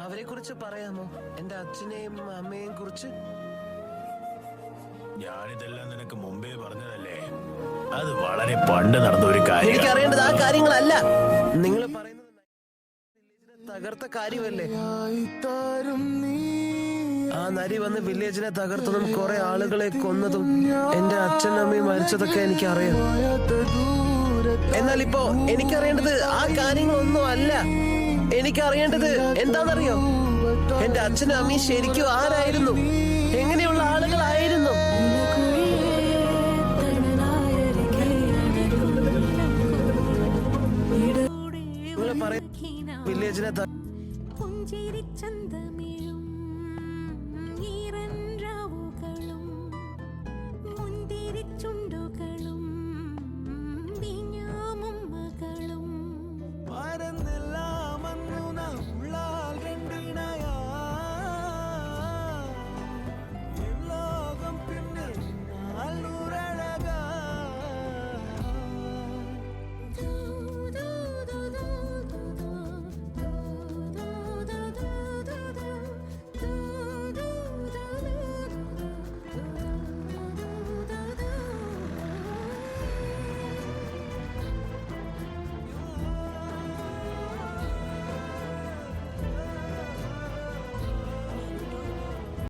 അവരെ കുറിച്ച് പറയാമോ? എന്റെ അച്ഛനെയും അമ്മയെയും കുറിച്ച്. ഞാനിതെല്ലാം നിനക്ക് മുമ്പേ പറഞ്ഞതല്ലേ. അത് വളരെ പണ്ട് നടന്ന ഒരു കാര്യം. എനിക്ക് അറിയേണ്ടത് ആ കാര്യങ്ങളല്ല. നിങ്ങൾ പറയുന്നത് തകർത്ത കാര്യമല്ലേ? ആ നരി വന്ന് വില്ലേജിനെ തകർത്തതും കുറെ ആളുകളെ കൊന്നതും എന്റെ അച്ഛനും അമ്മയും മരിച്ചതൊക്കെ എനിക്കറിയാം. എന്നാൽ ഇപ്പോ എനിക്കറിയേണ്ടത് ആ കാര്യങ്ങളൊന്നും അല്ല. എനിക്കറിയേണ്ടത് എന്താണെന്നറിയോ? എന്റെ അച്ഛനും അമ്മയും ശരിക്കും ആരായിരുന്നു? എങ്ങനെയുള്ള ആളുകളായിരുന്നു? വില്ലേജിനെ